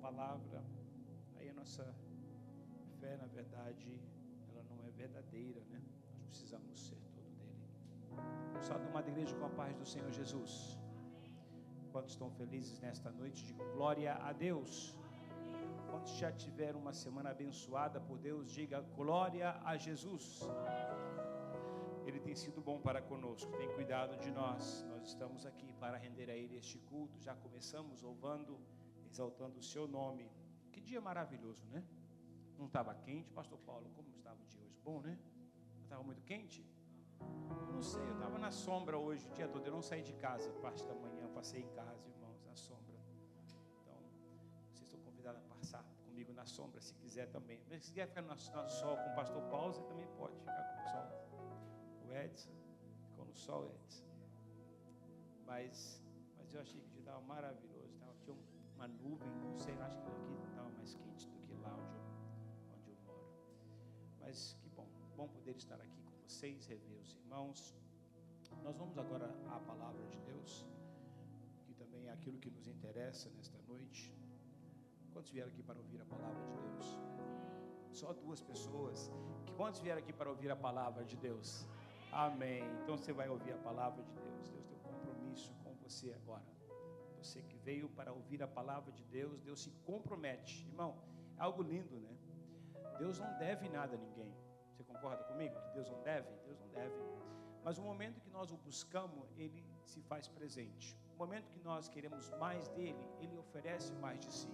palavra, aí a nossa fé, na verdade, ela não é verdadeira, né? Nós precisamos ser todo dele. Só de uma igreja com a paz do Senhor Jesus. Quantos estão felizes nesta noite? Digo glória a Deus. Quantos já tiveram uma semana abençoada por Deus? Diga glória a Jesus. Ele tem sido bom para conosco, tem cuidado de nós. Nós estamos aqui para render a Ele este culto. Já começamos louvando, exaltando o seu nome. Que dia maravilhoso, né? Não estava quente, pastor Paulo? Como estava o dia hoje? Bom, né? Estava muito quente? Eu não sei, eu estava na sombra hoje o dia todo. Eu não saí de casa, parte da manhã, passei em casa, irmãos, na sombra. Então, vocês estão convidados a passar comigo na sombra, se quiser também. Se quiser ficar no sol com o pastor Paulo, você também pode ficar com o sol. O Edson, ficou no sol, Edson. Mas eu achei que o dia estava maravilhoso. Tinha uma nuvem, não sei, acho que aqui estava mais quente do que lá onde eu moro. Mas que bom poder estar aqui com vocês, rever os irmãos. Nós vamos agora à palavra de Deus, que também é aquilo que nos interessa nesta noite. Quantos vieram aqui para ouvir a palavra de Deus? Só 2 pessoas. Quantos vieram aqui para ouvir a palavra de Deus? Amém. Então você vai ouvir a palavra de Deus. Deus tem um compromisso com você agora. Você que veio para ouvir a palavra de Deus, Deus se compromete. Irmão, é algo lindo, né? Deus não deve nada a ninguém. Você concorda comigo que Deus não deve? Deus não deve. Mas no momento que nós o buscamos, Ele se faz presente. No momento que nós queremos mais dEle, Ele oferece mais de si.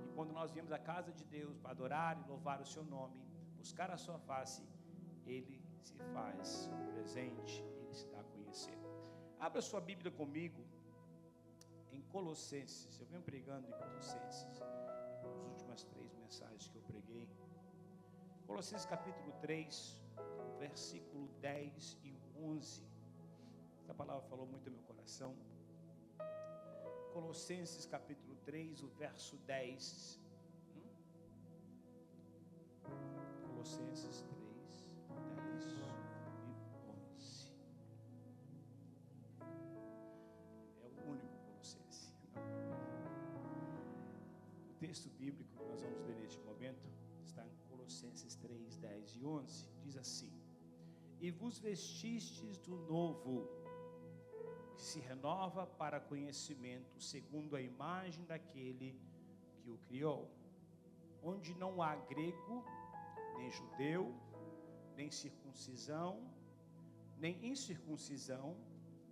E quando nós viemos à casa de Deus para adorar e louvar o seu nome, buscar a sua face, Ele se faz presente, Ele se dá a conhecer. Abra sua Bíblia comigo em Colossenses. Eu venho pregando em Colossenses, as últimas 3 mensagens que eu preguei. Colossenses capítulo 3, versículo 10 e 11. Essa palavra falou muito no meu coração. Colossenses capítulo 3, o verso 10. Colossenses 3, 10 e 11. É o único Colossense. O texto bíblico que nós vamos ler neste momento está em Colossenses 3, 10 e 11. Diz assim: E vos vestistes do novo, que se renova para conhecimento, segundo a imagem daquele que o criou, onde não há grego, nem judeu, nem circuncisão, nem incircuncisão,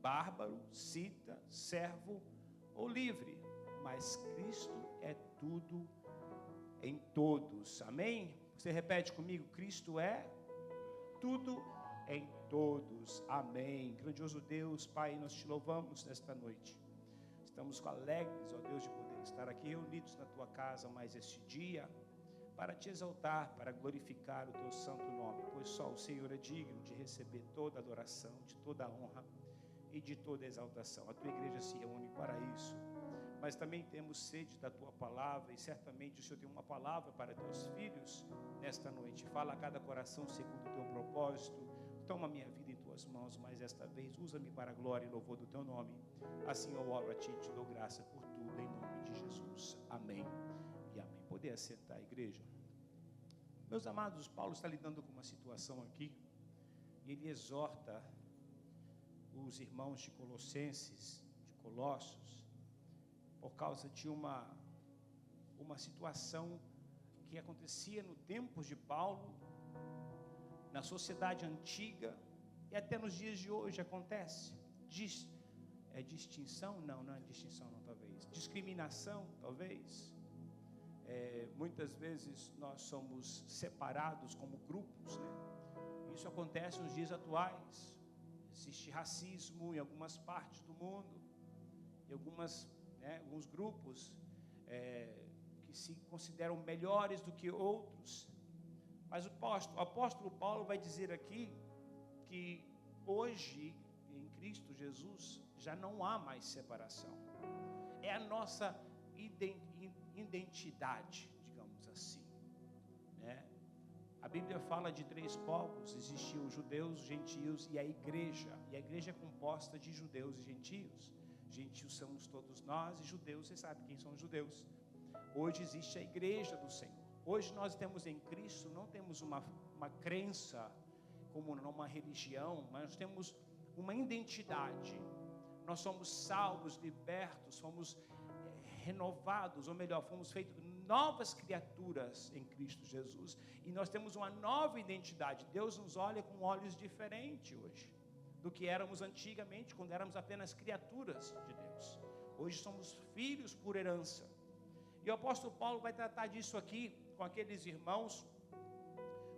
bárbaro, cita, servo ou livre, mas Cristo é tudo em todos. Amém? Você repete comigo: Cristo é tudo em todos. Amém. Grandioso Deus, Pai, nós te louvamos nesta noite. Estamos alegres, ó Deus, de poder estar aqui reunidos na tua casa mais este dia, para te exaltar, para glorificar o teu santo nome, pois só o Senhor é digno de receber toda adoração, de toda honra e de toda exaltação. A tua igreja se reúne para isso, mas também temos sede da tua palavra, e certamente o Senhor tem uma palavra para teus filhos nesta noite. Fala a cada coração segundo o teu propósito. Toma minha vida em tuas mãos, mas esta vez usa-me para a glória e louvor do teu nome. Assim eu oro a ti e te dou graça por tudo, em nome de Jesus. Amém e amém. Poder assentar, igreja. Meus amados, Paulo está lidando com uma situação aqui, e ele exorta os irmãos de Colossenses, de Colossos, por causa de uma situação que acontecia no tempo de Paulo, na sociedade antiga, e até nos dias de hoje acontece. É distinção? Não é distinção não, talvez. Discriminação, talvez. Muitas vezes nós somos separados como grupos, né? Isso acontece nos dias atuais. Existe racismo em algumas partes do mundo, em alguns grupos que se consideram melhores do que outros. Mas o apóstolo Paulo vai dizer aqui que hoje, em Cristo Jesus, já não há mais separação. É a nossa identidade, digamos assim, né? A Bíblia fala de 3 povos: existiam os judeus, os gentios e a igreja. E a igreja é composta de judeus e gentios. Gentios somos todos nós, e judeus, você sabe quem são os judeus. Hoje existe a igreja do Senhor. Hoje nós temos em Cristo, não temos uma crença como numa religião, mas nós temos uma identidade. Nós somos salvos, libertos, fomos renovados, ou melhor, fomos feitos novas criaturas em Cristo Jesus. E nós temos uma nova identidade. Deus nos olha com olhos diferentes hoje do que éramos antigamente, quando éramos apenas criaturas de Deus. Hoje somos filhos por herança. E o apóstolo Paulo vai tratar disso aqui com aqueles irmãos,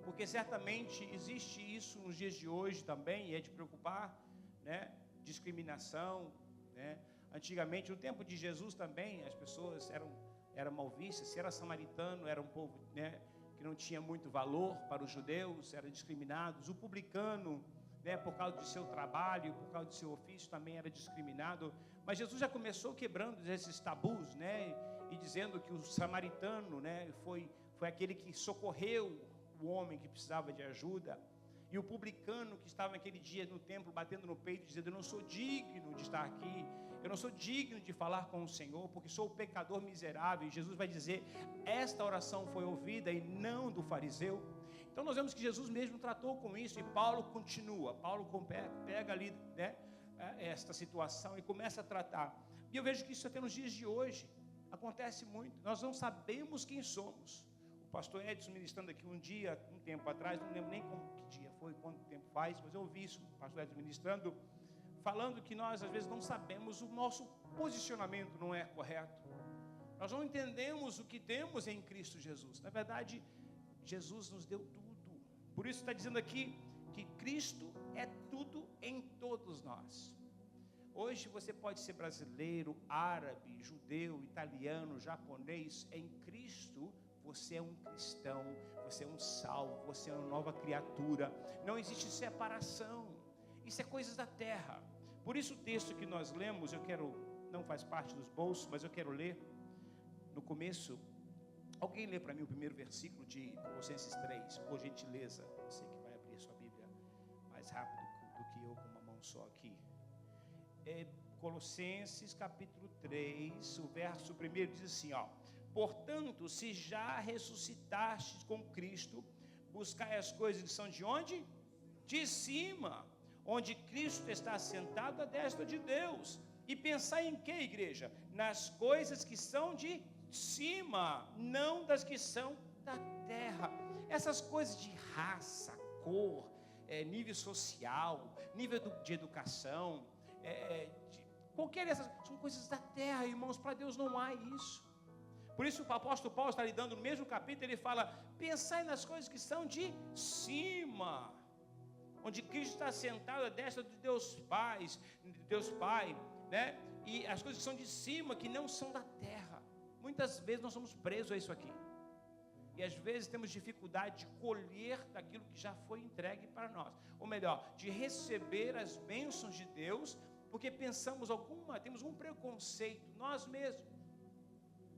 porque certamente existe isso nos dias de hoje também, e é de preocupar, né? Discriminação, né? Antigamente, no tempo de Jesus também, as pessoas eram mal vistas. Se era samaritano, era um povo, né, que não tinha muito valor para os judeus, eram discriminados. O publicano, né, por causa do seu trabalho, por causa do seu ofício, também era discriminado. Mas Jesus já começou quebrando esses tabus, né, e dizendo que o samaritano, né, foi aquele que socorreu o homem que precisava de ajuda. E o publicano que estava naquele dia no templo, batendo no peito, dizendo: eu não sou digno de estar aqui, eu não sou digno de falar com o Senhor, porque sou pecador miserável. E Jesus vai dizer: esta oração foi ouvida e não do fariseu. Então nós vemos que Jesus mesmo tratou com isso, e Paulo continua. Paulo pega ali, né, esta situação e começa a tratar. E eu vejo que isso até nos dias de hoje acontece muito. Nós não sabemos quem somos. O pastor Edson ministrando aqui um tempo atrás, não lembro nem que dia foi, quanto tempo faz, mas eu ouvi isso, o pastor Edson ministrando, falando que nós às vezes não sabemos, o nosso posicionamento não é correto. Nós não entendemos o que temos em Cristo Jesus. Na verdade, Jesus nos deu tudo. Por isso está dizendo aqui que Cristo é tudo em todos nós. Hoje você pode ser brasileiro, árabe, judeu, italiano, japonês. Em Cristo você é um cristão, você é um salvo, você é uma nova criatura. Não existe separação. Isso é coisas da terra. Por isso o texto que nós lemos, não faz parte dos bolsos, mas eu quero ler no começo. Alguém lê para mim o primeiro versículo de Colossenses 3, por gentileza. Você que vai abrir a sua Bíblia mais rápido do que eu com uma mão só aqui. Colossenses capítulo 3, o verso 1 diz assim, ó: portanto, se já ressuscitastes com Cristo, buscai as coisas que são de onde? De cima, onde Cristo está assentado à destra de Deus. E pensai em que, igreja? Nas coisas que são de cima, não das que são da terra. Essas coisas de raça, cor, nível social, nível de educação, qualquer dessas, são coisas da terra, irmãos. Para Deus não há isso. Por isso o apóstolo Paulo está lidando no mesmo capítulo, ele fala: pensai nas coisas que são de cima, onde Cristo está sentado à destra de Deus Pai, né? E as coisas que são de cima, que não são da terra. Muitas vezes nós somos presos a isso aqui, e às vezes temos dificuldade de colher daquilo que já foi entregue para nós, ou melhor, de receber as bênçãos de Deus, porque temos um preconceito, nós mesmos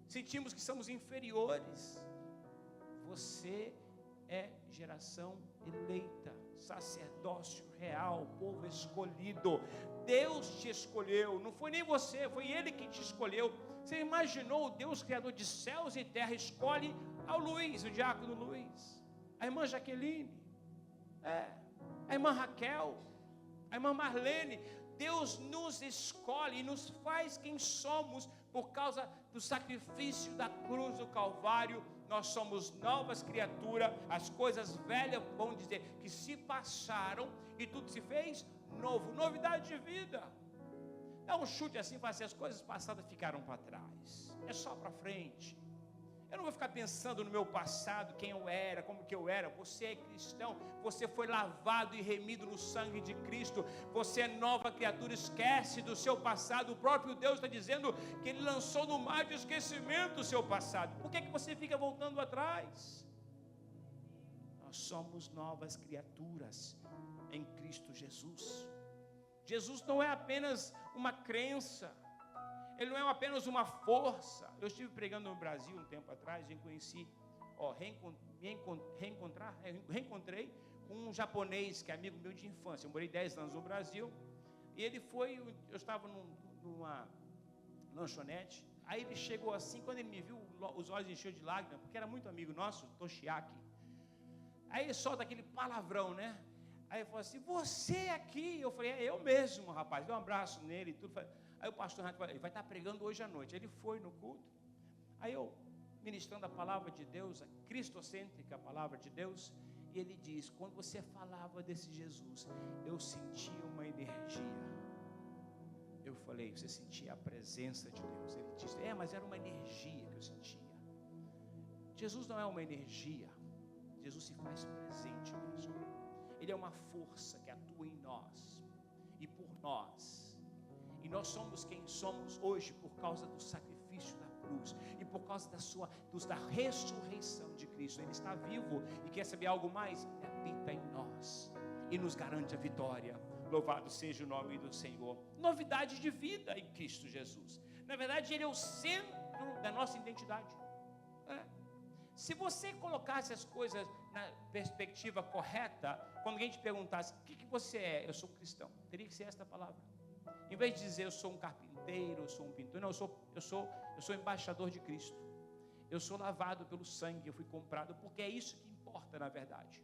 sentimos que somos inferiores. Você é geração eleita, sacerdócio real, povo escolhido. Deus te escolheu, não foi nem você, foi Ele que te escolheu. Você imaginou o Deus criador de céus e terra escolhe ao Luiz, o diácono Luiz, a irmã Jaqueline, a irmã Raquel, a irmã Marlene. Deus nos escolhe e nos faz quem somos por causa do sacrifício da cruz do Calvário. Nós somos novas criaturas. As coisas velhas, vão dizer, que se passaram e tudo se fez novo. Novidade de vida. Dá um chute assim, fala assim: as coisas passadas ficaram para trás, é só para frente. Eu não vou ficar pensando no meu passado, quem eu era, como que eu era. Você é cristão, você foi lavado e remido no sangue de Cristo. Você é nova criatura, esquece do seu passado. O próprio Deus está dizendo que Ele lançou no mar de esquecimento o seu passado. Por que você fica voltando atrás? Nós somos novas criaturas em Cristo Jesus. Jesus não é apenas uma crença, Ele não é apenas uma força. Eu estive pregando no Brasil um tempo atrás, e reencontrei com um japonês que é amigo meu de infância. Eu morei 10 anos no Brasil, e ele eu estava numa lanchonete, Aí ele chegou assim, quando ele me viu, os olhos encheu de lágrimas, porque era muito amigo nosso, Toshiaki. Aí ele solta aquele palavrão, né? Aí ele falou assim, você aqui? Eu falei, é eu mesmo, rapaz. Deu um abraço nele e tudo. Aí o pastor Renato falou, ele vai estar pregando hoje à noite. Ele foi no culto. Aí eu, ministrando a palavra de Deus, a cristocêntrica, a palavra de Deus, e ele diz, quando você falava desse Jesus, eu sentia uma energia. Eu falei, você sentia a presença de Deus? Ele disse, mas era uma energia que eu sentia. Jesus não é uma energia, Jesus se faz presente mesmo. Ele é uma força que atua em nós e por nós. E nós somos quem somos hoje por causa do sacrifício da cruz e por causa da ressurreição de Cristo. Ele está vivo e quer saber algo mais? Ele habita em nós e nos garante a vitória. Louvado seja o nome do Senhor. Novidade de vida em Cristo Jesus. Na verdade, Ele é o centro da nossa identidade. Se você colocasse as coisas na perspectiva correta, quando alguém te perguntasse, o que você é? Eu sou um cristão. Teria que ser esta palavra. Em vez de dizer, eu sou um carpinteiro, eu sou um pintor. Não, eu sou embaixador de Cristo. Eu sou lavado pelo sangue, eu fui comprado, porque é isso que importa na verdade.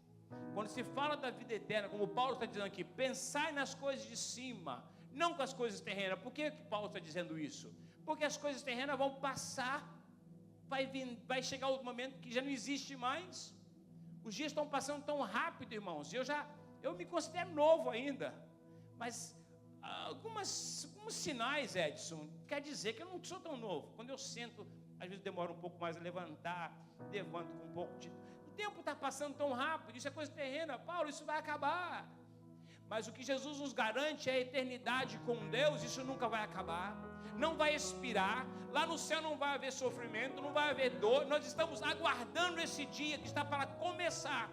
Quando se fala da vida eterna, como Paulo está dizendo aqui, pensai nas coisas de cima, não com as coisas terrenas. Por que Paulo está dizendo isso? Porque as coisas terrenas vão passar, vai chegar o momento que já não existe mais. Os dias estão passando tão rápido, irmãos, e eu me considero novo ainda, mas alguns sinais, Edson, quer dizer que eu não sou tão novo. Quando eu sento, às vezes demora um pouco mais a levantar, levanto com um pouco de... O tempo está passando tão rápido, isso é coisa terrena. Paulo, isso vai acabar. Mas o que Jesus nos garante é a eternidade com Deus. Isso nunca vai acabar, não vai expirar. Lá no céu não vai haver sofrimento, não vai haver dor. Nós estamos aguardando esse dia que está para começar.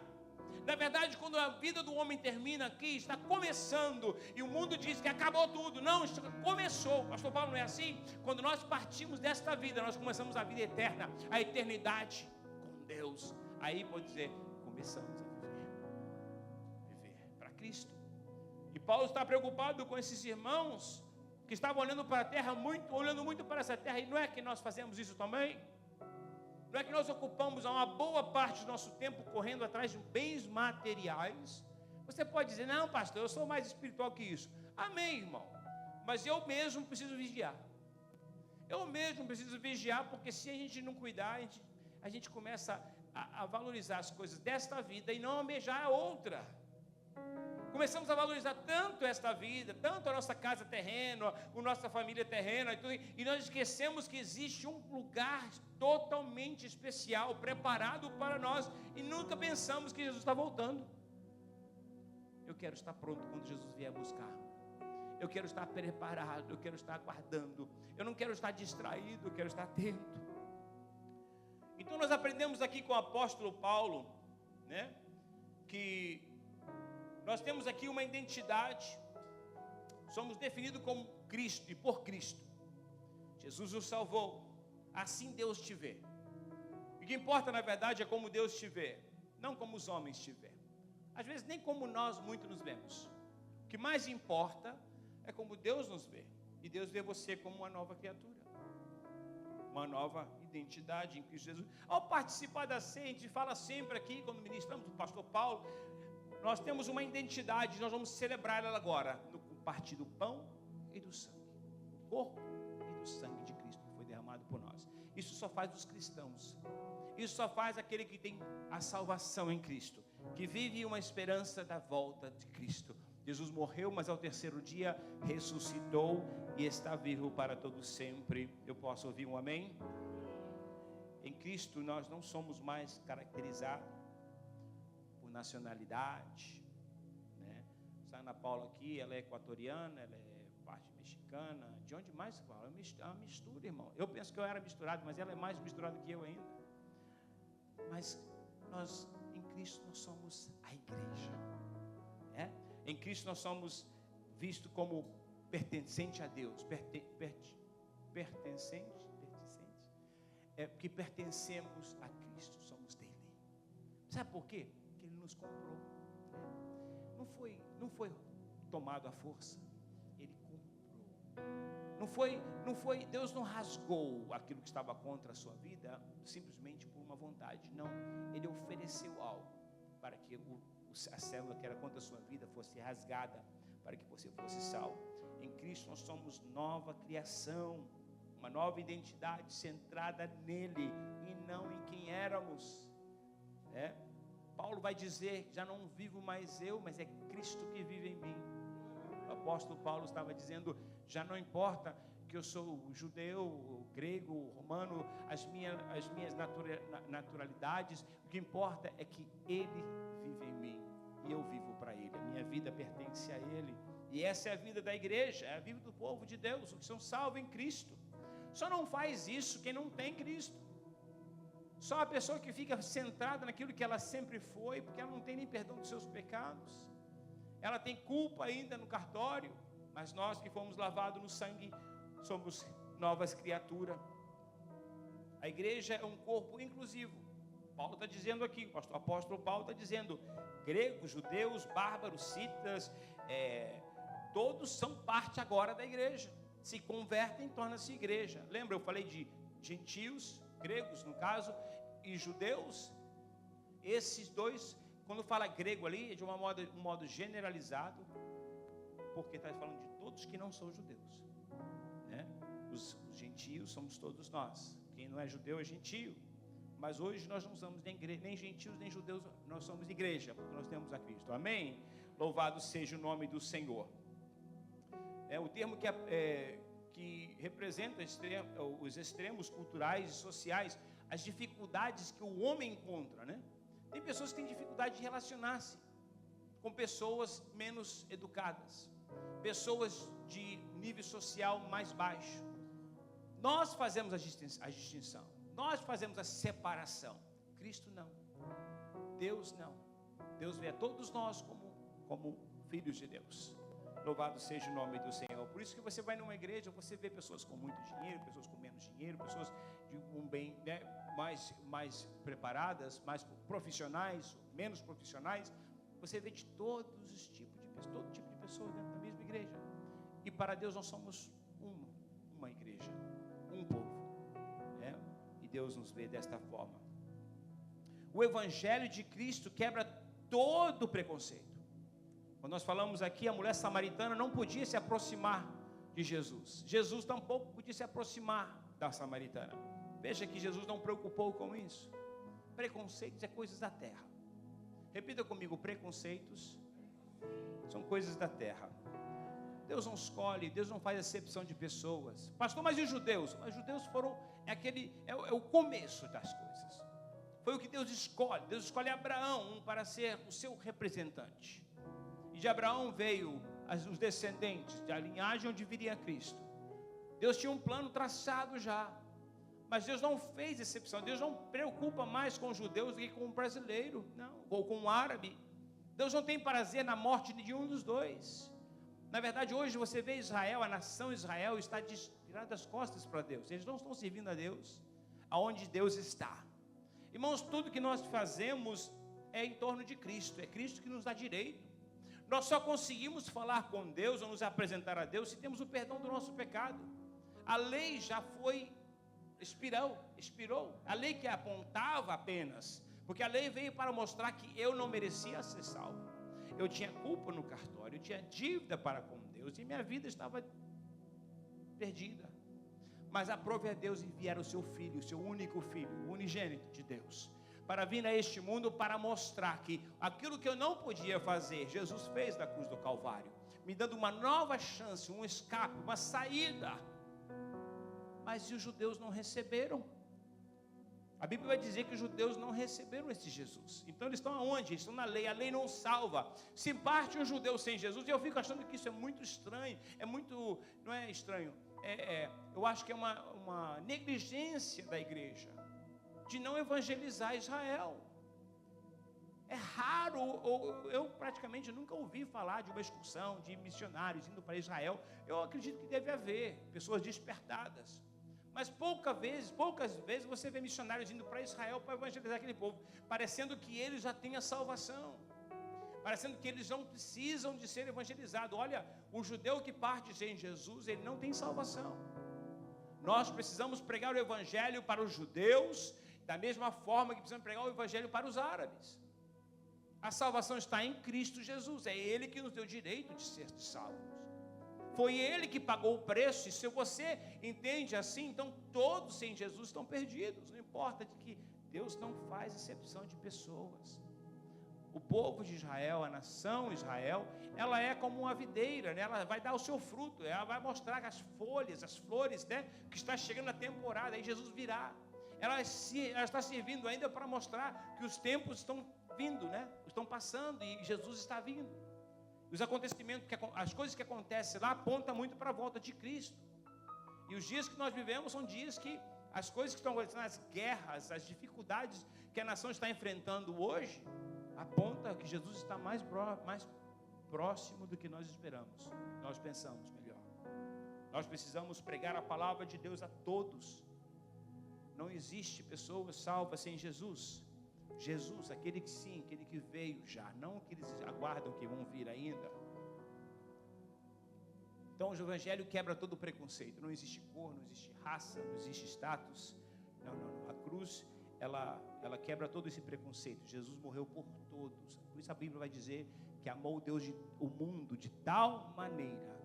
Na verdade, quando a vida do homem termina aqui, está começando, e o mundo diz que acabou tudo. Não, isso começou. Pastor Paulo, não é assim? Quando nós partimos desta vida, nós começamos a vida eterna, a eternidade com Deus. Aí pode dizer, começamos a viver para Cristo. E Paulo está preocupado com esses irmãos que estavam olhando para a terra, olhando muito para essa terra. E não é que nós fazemos isso também? Não é que nós ocupamos uma boa parte do nosso tempo correndo atrás de bens materiais? Você pode dizer, não, pastor, eu sou mais espiritual que isso. Amém, irmão. Mas eu mesmo preciso vigiar. Eu mesmo preciso vigiar, porque se a gente não cuidar, a gente começa a valorizar as coisas desta vida e não almejar a outra. Começamos a valorizar tanto esta vida, tanto a nossa casa terrena, a nossa família terrena, e nós esquecemos que existe um lugar totalmente especial, preparado para nós, e nunca pensamos que Jesus está voltando. Eu quero estar pronto quando Jesus vier buscar. Eu quero estar preparado, eu quero estar aguardando. Eu não quero estar distraído, eu quero estar atento. Então nós aprendemos aqui com o apóstolo Paulo, né, que nós temos aqui uma identidade, somos definidos como Cristo e por Cristo. Jesus nos salvou, assim Deus te vê. O que importa na verdade é como Deus te vê, não como os homens te vê. Às vezes nem como nós muito nos vemos. O que mais importa é como Deus nos vê. E Deus vê você como uma nova criatura, uma nova identidade em Cristo Jesus. Ao participar da ceia, a gente fala sempre aqui, quando ministramos o pastor Paulo, nós temos uma identidade, nós vamos celebrar ela agora, no partir do pão e do sangue, do corpo e do sangue de Cristo que foi derramado por nós. Isso só faz os cristãos, isso só faz aquele que tem a salvação em Cristo, que vive uma esperança da volta de Cristo. Jesus morreu, mas ao terceiro dia ressuscitou e está vivo para todo sempre. Eu posso ouvir um amém? Em Cristo nós não somos mais caracterizados por nacionalidade, né? A Ana Paula aqui, ela é equatoriana, ela é parte mexicana. De onde mais se fala? É uma mistura, irmão. Eu penso que eu era misturado, mas ela é mais misturada que eu ainda. Mas nós, em Cristo, nós somos a igreja, né? Em Cristo nós somos vistos como pertencente a Deus, que pertencemos a Cristo, somos dele. Sabe por quê? Porque ele nos comprou, né? Não foi tomado à força, ele comprou. Não Deus não rasgou aquilo que estava contra a sua vida simplesmente por uma vontade. Não, Ele ofereceu algo para que a célula que era contra a sua vida fosse rasgada, para que você fosse salvo. Em Cristo nós somos nova criação, uma nova identidade centrada nele e não em quem éramos. Paulo vai dizer: já não vivo mais eu, mas é Cristo que vive em mim. O apóstolo Paulo estava dizendo: já não importa que eu sou judeu, grego, romano, as minhas naturalidades, o que importa é que Ele vive em mim e eu vivo para Ele, a minha vida pertence a Ele. E essa é a vida da igreja, é a vida do povo de Deus, os que são salvos em Cristo. Só não faz isso quem não tem Cristo. Só a pessoa que fica centrada naquilo que ela sempre foi, porque ela não tem nem perdão dos seus pecados. Ela tem culpa ainda no cartório, mas nós que fomos lavados no sangue, somos novas criaturas. A igreja é um corpo inclusivo. Paulo está dizendo aqui, o apóstolo Paulo está dizendo: gregos, judeus, bárbaros, citas, todos são parte agora da igreja. Se convertem, torna-se igreja. Lembra, eu falei de gentios, gregos no caso, e judeus. Esses dois, quando fala grego ali, é de um modo generalizado, porque está falando de todos que não são judeus, né? Os gentios somos todos nós. Quem não é judeu é gentio. Mas hoje nós não somos nem gentios nem judeus, nós somos igreja, porque nós temos a Cristo. Amém? Louvado seja o nome do Senhor. É o termo que representa os extremos culturais e sociais, as dificuldades que o homem encontra, né? Tem pessoas que têm dificuldade de relacionar-se com pessoas menos educadas, pessoas de nível social mais baixo. Nós fazemos a distinção, nós fazemos a separação. Cristo não, Deus não. Deus vê a todos nós como filhos de Deus. Louvado seja o nome do Senhor. Por isso que você vai numa igreja, você vê pessoas com muito dinheiro, pessoas com menos dinheiro, pessoas de um bem, né, mais preparadas, mais profissionais, menos profissionais. Você vê de todos os tipos de pessoas, todo tipo de pessoas dentro da mesma igreja. E para Deus nós somos uma igreja, um povo, né? E Deus nos vê desta forma. O Evangelho de Cristo quebra todo o preconceito. Quando nós falamos aqui, a mulher samaritana não podia se aproximar de Jesus. Jesus tampouco podia se aproximar da samaritana. Veja que Jesus não preocupou com isso. Preconceitos é coisas da terra. Repita comigo: preconceitos são coisas da terra. Deus não escolhe, Deus não faz acepção de pessoas. Pastor, mas e os judeus? Os judeus foram, o começo das coisas. Foi o que Deus escolhe. Deus escolhe Abraão para ser o seu representante. E de Abraão veio os descendentes da linhagem onde viria Cristo. Deus tinha um plano traçado já, mas Deus não fez exceção. Deus não preocupa mais com os judeus do que com o brasileiro, não, ou com o árabe. Deus não tem prazer na morte de um dos dois. Na verdade, hoje você vê Israel, a nação Israel está virada as costas para Deus. Eles não estão servindo a Deus aonde Deus está. Irmãos, tudo que nós fazemos é em torno de Cristo. É Cristo que nos dá direito. Nós só conseguimos falar com Deus ou nos apresentar a Deus se temos o perdão do nosso pecado. A lei já expirou. A lei que apontava apenas, porque a lei veio para mostrar que eu não merecia ser salvo. Eu tinha culpa no cartório, eu tinha dívida para com Deus e minha vida estava perdida. Mas aprove a Deus enviar o seu filho, o seu único filho, o unigênito de Deus, para vir a este mundo para mostrar que aquilo que eu não podia fazer, Jesus fez na cruz do Calvário, me dando uma nova chance, um escape, uma saída. Mas os judeus não receberam. A Bíblia vai dizer que os judeus não receberam esse Jesus. Então eles estão aonde? Eles estão na lei. A lei não salva. Se parte um judeu sem Jesus, e eu fico achando que isso é muito estranho. Não é estranho. Eu acho que é uma negligência da igreja de não evangelizar Israel. É raro, eu praticamente nunca ouvi falar de uma excursão de missionários indo para Israel. Eu acredito que deve haver pessoas despertadas. Mas poucas vezes você vê missionários indo para Israel para evangelizar aquele povo, parecendo que eles já têm a salvação. parecendo que eles não precisam de ser evangelizados. Olha, o judeu que parte sem Jesus, ele não tem salvação. Nós precisamos pregar o evangelho para os judeus, da mesma forma que precisamos pregar o evangelho para os árabes. A salvação está em Cristo Jesus, é Ele que nos deu direito de ser salvos. Foi Ele que pagou o preço, e se você entende assim, então todos sem Jesus estão perdidos. Não importa de que Deus não faz exceção de pessoas. O povo de Israel, a nação Israel, ela é como uma videira, né? Ela vai dar o seu fruto, ela vai mostrar as folhas, as flores, né? Que está chegando a temporada, aí Jesus virá. Ela está servindo ainda para mostrar que os tempos estão vindo, né? Estão passando e Jesus está vindo. Os acontecimentos, as coisas que acontecem lá apontam muito para a volta de Cristo. E os dias que nós vivemos são dias que as coisas que estão acontecendo, as guerras, as dificuldades que a nação está enfrentando hoje, aponta que Jesus está mais próximo do que nós esperamos, nós pensamos melhor. Nós precisamos pregar a palavra de Deus a todos. Não existe pessoa salva sem Jesus. Jesus, aquele que sim, aquele que veio já, não aqueles que aguardam que vão vir ainda. Então o evangelho quebra todo o preconceito. Não existe cor, não existe raça, não existe status. Não. A cruz, ela quebra todo esse preconceito. Jesus morreu por todos. Por isso a Bíblia vai dizer que amou o mundo de tal maneira.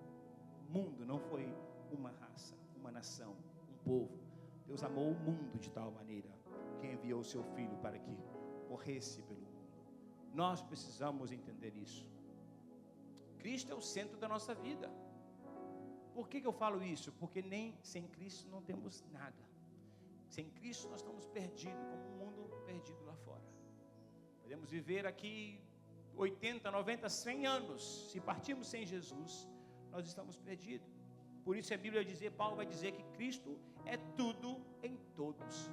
Mundo não foi uma raça, uma nação, um povo. Deus amou o mundo de tal maneira que enviou o seu Filho para que morresse pelo mundo. Nós precisamos entender isso. Cristo é o centro da nossa vida. Por que eu falo isso? Porque nem sem Cristo não temos nada. Sem Cristo nós estamos perdidos, como um mundo perdido lá fora. Podemos viver aqui 80, 90, 100 anos. Se partirmos sem Jesus, nós estamos perdidos. Por isso a Bíblia vai dizer, Paulo vai dizer que Cristo é tudo em todos.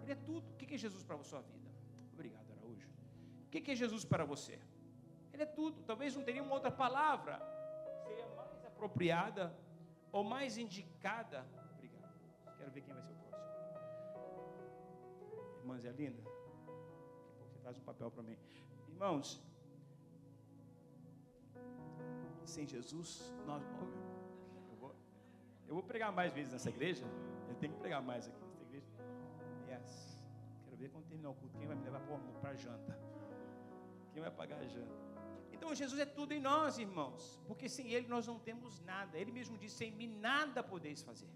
Ele é tudo. O que é Jesus para a sua vida? Obrigado, Araújo. O que é Jesus para você? Ele é tudo. Talvez não teria uma outra palavra que seria mais apropriada ou mais indicada. Obrigado. Quero ver quem vai ser o próximo. Irmã Zé Linda, daqui a pouco você traz um papel para mim. Irmãos, sem Jesus, eu vou pregar mais vezes nessa igreja. Eu tenho que pregar mais aqui nessa igreja. Yes. Quero ver quando terminar o culto, quem vai me levar para a janta? Quem vai pagar a janta? Então Jesus é tudo em nós, irmãos, porque sem Ele nós não temos nada. Ele mesmo disse, sem mim nada podeis fazer.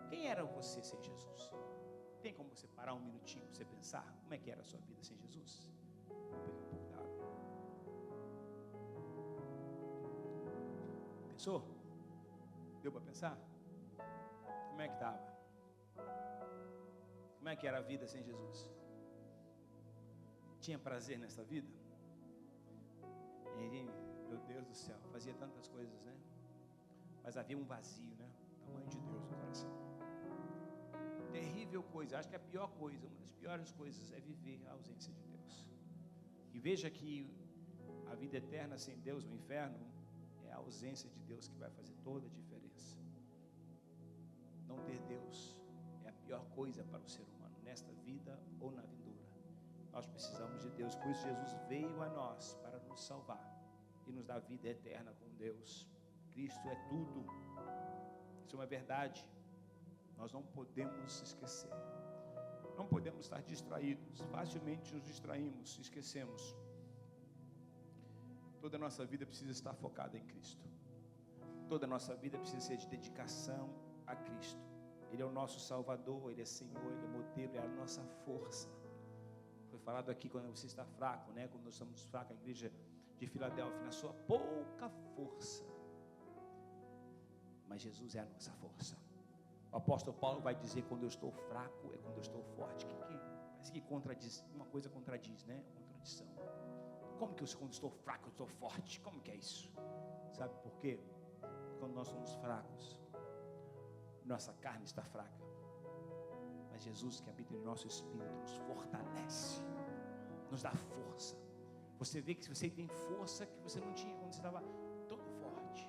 Quem era você sem Jesus? Tem como você parar um minutinho para você pensar como é que era a sua vida sem Jesus? Vou pegar um pouco d'água. Pensou? Deu para pensar? Como é que estava? Como é que era a vida sem Jesus? Tinha prazer nessa vida? E, meu Deus do céu, fazia tantas coisas, né? Mas havia um vazio, né? O tamanho de Deus no coração. Terrível coisa, acho que a pior coisa, uma das piores coisas é viver a ausência de Deus. E veja que a vida eterna sem Deus, o inferno, é a ausência de Deus que vai fazer toda a diferença. Não ter Deus é a pior coisa para o ser humano, nesta vida ou na vindoura. Nós precisamos de Deus, por isso Jesus veio a nós para nos salvar e nos dar vida eterna com Deus. Cristo é tudo. Isso é uma verdade. Nós não podemos esquecer. Não podemos estar distraídos. Facilmente nos distraímos, esquecemos. Toda a nossa vida precisa estar focada em Cristo. Toda a nossa vida precisa ser de dedicação a Cristo. Ele é o nosso Salvador, Ele é Senhor, Ele é modelo, é a nossa força. Foi falado aqui quando você está fraco, né? Quando nós estamos fracos, a igreja de Filadélfia, na sua pouca força. Mas Jesus é a nossa força. O apóstolo Paulo vai dizer, quando eu estou fraco, é quando eu estou forte. Parece que contradiz, uma coisa contradiz, né? Contradição. Como que quando estou fraco, eu estou forte? Como que é isso? Sabe por quê? Quando nós somos fracos, nossa carne está fraca. Mas Jesus, que habita em nosso espírito, nos fortalece, nos dá força. Você vê que você tem força que você não tinha quando você estava todo forte,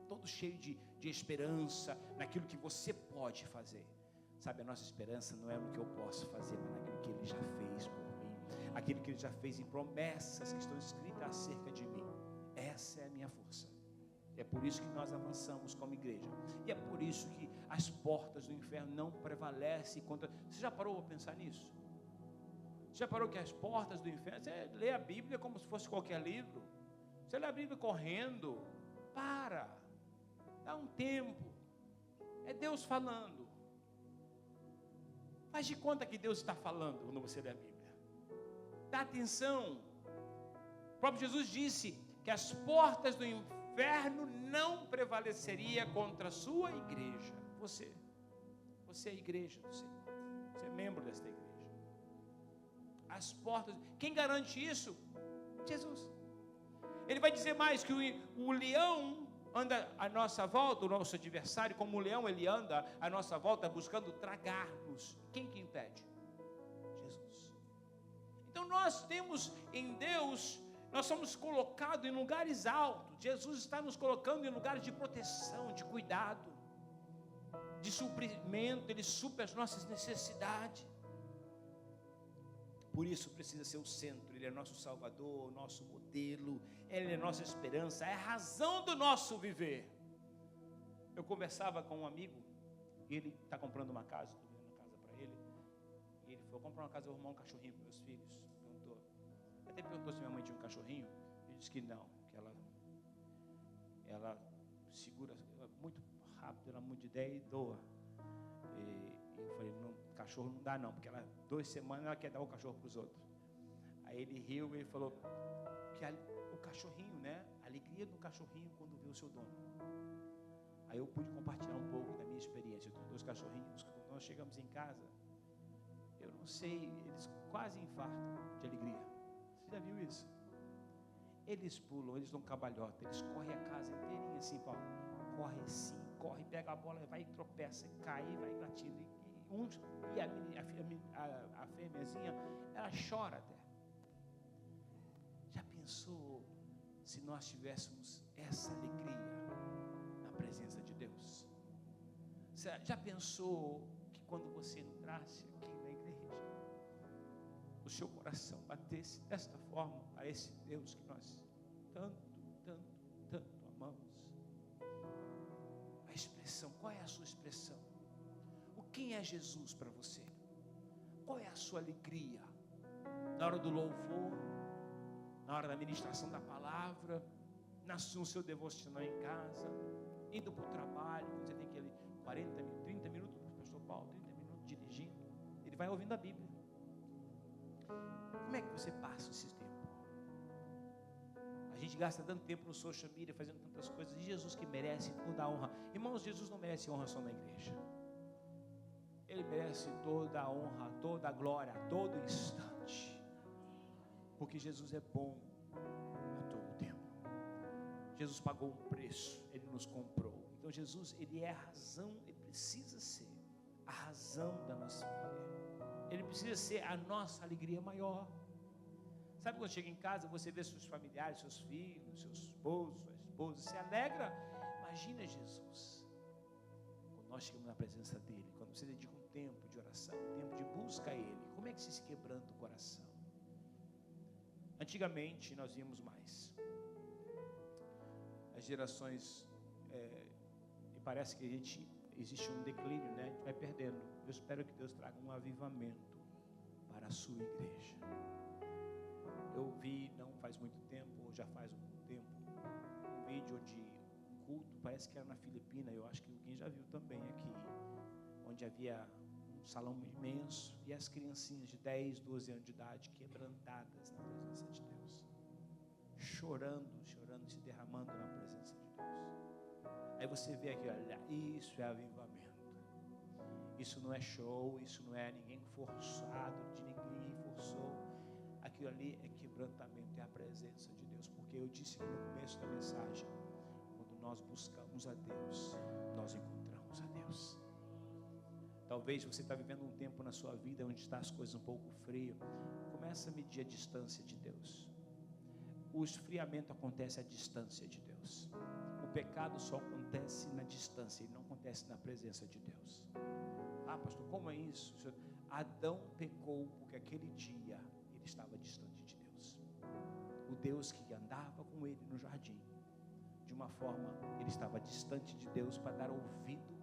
todo cheio de esperança naquilo que você pode fazer. Sabe, a nossa esperança não é no que eu posso fazer, mas naquilo que Ele já fez por mim. aquilo que Ele já fez em promessas que estão escritas acerca de mim. Essa é a minha força. É por isso que nós avançamos como igreja. E é por isso que as portas do inferno não prevalecem contra... Você já parou a pensar nisso? Você já parou que as portas do inferno... Você lê a Bíblia como se fosse qualquer livro. Você lê a Bíblia correndo. Para. Dá um tempo. É Deus falando. Faz de conta que Deus está falando quando você lê a Bíblia. Dá atenção. O próprio Jesus disse que as portas do inferno não prevaleceria contra a sua igreja. Você é a igreja do Senhor. Você é membro desta igreja. As portas, quem garante isso? Jesus. Ele vai dizer mais que o leão anda à nossa volta, o nosso adversário, como o leão, ele anda à nossa volta buscando tragar-nos. Quem que impede? Jesus. Então nós temos em Deus, nós somos colocados em lugares altos. Jesus está nos colocando em lugares de proteção, de cuidado, de suprimento. Ele supre as nossas necessidades. Por isso precisa ser o centro. Ele é nosso Salvador, nosso modelo. Ele é nossa esperança, é a razão do nosso viver. Eu conversava com um amigo, ele está comprando uma casa, estou vendo uma casa para ele. E ele falou: comprar uma casa, eu vou arrumar um cachorrinho para meus filhos. Até perguntou se minha mãe tinha um cachorrinho. Ele disse que não, que ela segura muito rápido, ela muda de ideia e doa. E eu falei: não, cachorro não dá não, porque ela 2 semanas ela quer dar o cachorro para os outros. Aí ele riu e ele falou que o cachorrinho, né? A alegria do cachorrinho quando vê o seu dono. Aí eu pude compartilhar um pouco da minha experiência. Eu tenho 2 cachorrinhos, quando nós chegamos em casa, eu não sei, eles quase infartam de alegria. Você já viu isso? Eles pulam, eles dão cambalhota, eles correm a casa inteirinha assim, Paulo. Corre assim, corre, pega a bola, vai, tropeça, cai, vai latindo. A fêmeazinha, ela chora até. Já pensou se nós tivéssemos essa alegria na presença de Deus? Já pensou que quando você entrasse aqui na igreja, o seu coração batesse desta forma a esse Deus que nós tanto amamos? A expressão, qual é a sua expressão? Quem é Jesus para você? Qual é a sua alegria? Na hora do louvor, na hora da ministração da palavra, no seu devocional em casa, indo para o trabalho, quando você tem que ir ali 30 minutos para o pastor Paulo, 30 minutos dirigindo, ele vai ouvindo a Bíblia. Como é que você passa esse tempo? A gente gasta tanto tempo no social media, fazendo tantas coisas, e Jesus que merece toda a honra. Irmãos, Jesus não merece honra só na igreja. Ele merece toda a honra, toda a glória, a todo instante. Porque Jesus é bom a todo tempo. Jesus pagou um preço, Ele nos comprou. Então Jesus, Ele é a razão, Ele precisa ser a razão da nossa vida. Ele precisa ser a nossa alegria maior. Sabe quando chega em casa, você vê seus familiares, seus filhos, seu esposo, sua esposa, se alegra? Imagina Jesus. Quando nós chegamos na presença dEle, quando você dedica um tempo de oração, um tempo de busca a Ele, como é que se quebranta o coração? Antigamente nós víamos mais. As gerações, e parece que existe um declínio, né? A gente vai perdendo. Eu espero que Deus traga um avivamento para a sua igreja. Eu vi, não faz muito tempo, ou já faz um tempo, um vídeo de culto, parece que era na Filipina, eu acho que alguém já viu também aqui, onde havia um salão imenso e as criancinhas de 10, 12 anos de idade quebrantadas na presença de Deus, chorando, se derramando na presença de Deus. Aí você vê aqui, olha, isso é avivamento. Isso não é show, isso não é ninguém forçado, ninguém forçou. Aquilo ali é quebrantamento, é a presença de Deus. Porque eu disse aqui no começo da mensagem, quando nós buscamos a Deus, nós encontramos a Deus. Talvez você está vivendo um tempo na sua vida onde está as coisas um pouco frias. Começa a medir a distância de Deus. O esfriamento acontece à distância de Deus. O pecado só acontece na distância, ele não acontece na presença de Deus. Ah, pastor, como é isso? Adão pecou porque aquele dia ele estava distante de Deus. O Deus que andava com ele no jardim, de uma forma, ele estava distante de Deus para dar ouvido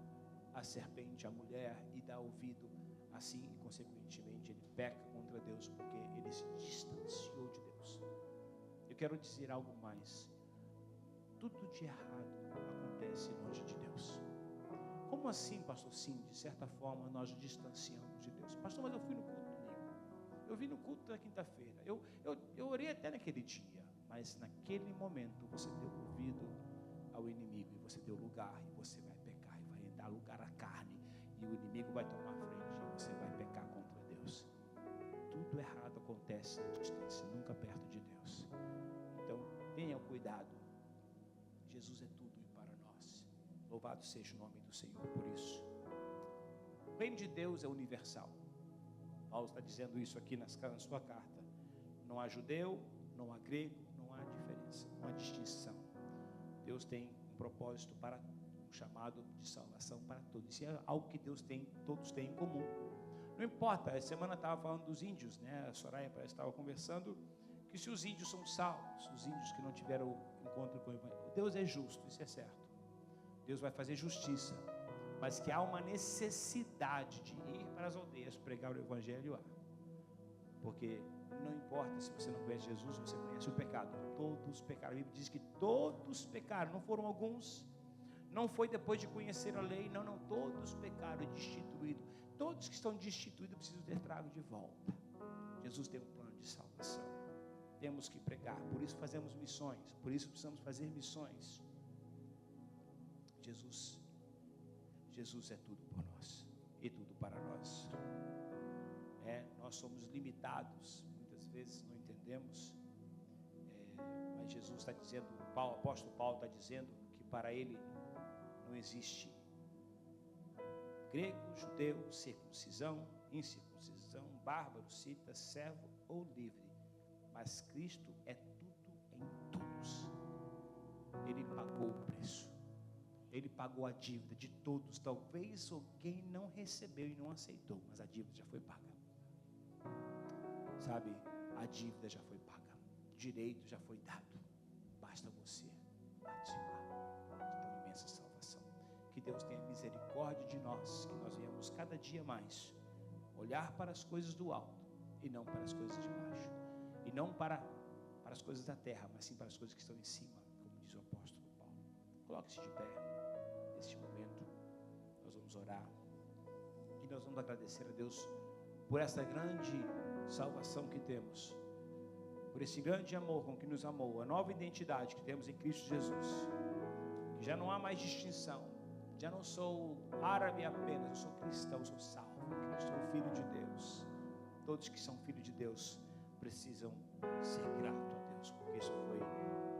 à serpente, à mulher, e dar ouvido assim, e consequentemente ele peca contra Deus, porque ele se distanciou de Deus. Eu quero dizer algo mais: tudo de errado acontece longe de Deus. Como assim, pastor? Sim, de certa forma nós nos distanciamos de Deus. Pastor, mas eu fui no culto domingo, eu vim no culto da quinta-feira, eu orei até naquele dia, mas naquele momento você deu ouvido ao inimigo, e você deu lugar, e você vai pecar, e vai dar lugar à carne, e o inimigo vai tomar frente, e você vai pecar contra Deus. Tudo errado acontece na distância, nunca perto de Deus. Então, tenha cuidado. Jesus é tudo e para nós. Louvado seja o nome do Senhor por isso. O reino de Deus é universal. Paulo está dizendo isso aqui na sua carta. Não há judeu, não há grego, não há diferença, não há distinção. Deus tem um propósito para um chamado de salvação para todos. Isso é algo que Deus tem, todos têm em comum. Não importa, essa semana eu estava falando dos índios, né? A Soraya parece que estava conversando que se os índios são salvos, os índios que não tiveram encontro com o Evangelho, Deus é justo, isso é certo. Deus vai fazer justiça, mas que há uma necessidade de ir para as aldeias pregar o Evangelho, porque não importa se você não conhece Jesus, você conhece o pecado. Todos pecaram. A Bíblia diz que todos pecaram, não foram alguns, não foi depois de conhecer a lei, não, todos pecaram e destituídos. Todos que estão destituídos precisam ter trago de volta. Jesus tem um plano de salvação. Temos que pregar, por isso fazemos missões, por isso precisamos fazer missões. Jesus é tudo por nós e tudo para nós. Nós somos limitados, muitas vezes não entendemos, mas Jesus está dizendo, o apóstolo Paulo está dizendo que para ele não existe grego, judeu, circuncisão, incircuncisão, bárbaro, cita, servo ou livre, mas Cristo é tudo em todos. Ele pagou o preço, ele pagou a dívida de todos. Talvez alguém não recebeu e não aceitou, mas a dívida já foi paga. Sabe, a dívida já foi paga, o direito já foi dado, basta você participar de tão imensa salvação. Que Deus tenha misericórdia de nós, que nós venhamos cada dia mais olhar para as coisas do alto e não para as coisas de baixo, e não para as coisas da terra, mas sim para as coisas que estão em cima, como diz o apóstolo Paulo. Coloque-se de pé neste momento, nós vamos orar e nós vamos agradecer a Deus por essa grande salvação que temos, por esse grande amor com que nos amou, a nova identidade que temos em Cristo Jesus, que já não há mais distinção, já não sou árabe apenas, eu sou cristão, sou salvo, eu sou filho de Deus. Todos que são filhos de Deus precisam ser gratos a Deus, porque isso foi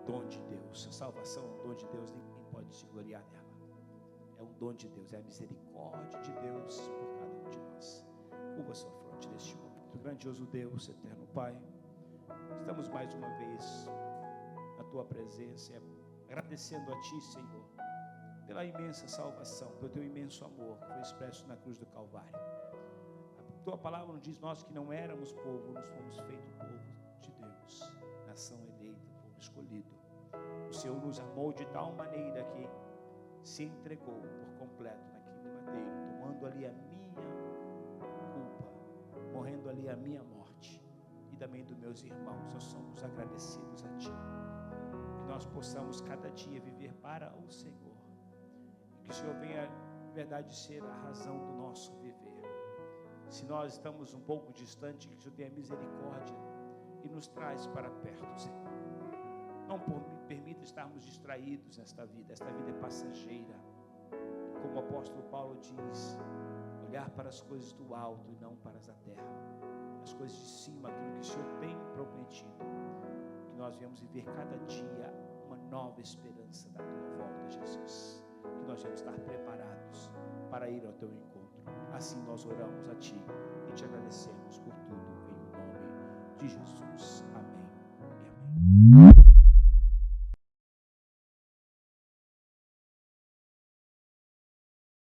dom de Deus. A salvação é um dom de Deus, ninguém pode se gloriar nela, é um dom de Deus, é a misericórdia de Deus por cada um de nós. Curva sua fronte neste momento. Grandioso Deus, eterno Pai, estamos mais uma vez na Tua presença, agradecendo a Ti, Senhor, pela imensa salvação, pelo Teu imenso amor que foi expresso na cruz do Calvário. A Tua palavra nos diz nós que não éramos povo, nós fomos feitos povo de Deus, nação eleita, povo escolhido. O Senhor nos amou de tal maneira que se entregou por completo naquele madeiro, tomando ali a minha culpa, morrendo ali a minha morte e também dos meus irmãos. Nós somos agradecidos a Ti, que nós possamos cada dia viver para o Senhor, e que o Senhor venha, de verdade, ser a razão do nosso viver. Se nós estamos um pouco distante, que o Senhor tenha misericórdia e nos traz para perto, Senhor. Não permita estarmos distraídos nesta vida. Esta vida é passageira, como o apóstolo Paulo diz, olhar para as coisas do alto e não para as da terra, as coisas de cima, aquilo que o Senhor tem prometido, que nós venhamos viver cada dia uma nova esperança da Tua volta, Jesus, que nós vamos estar preparados para ir ao Teu encontro. Assim nós oramos a Ti e Te agradecemos por tudo, em nome de Jesus.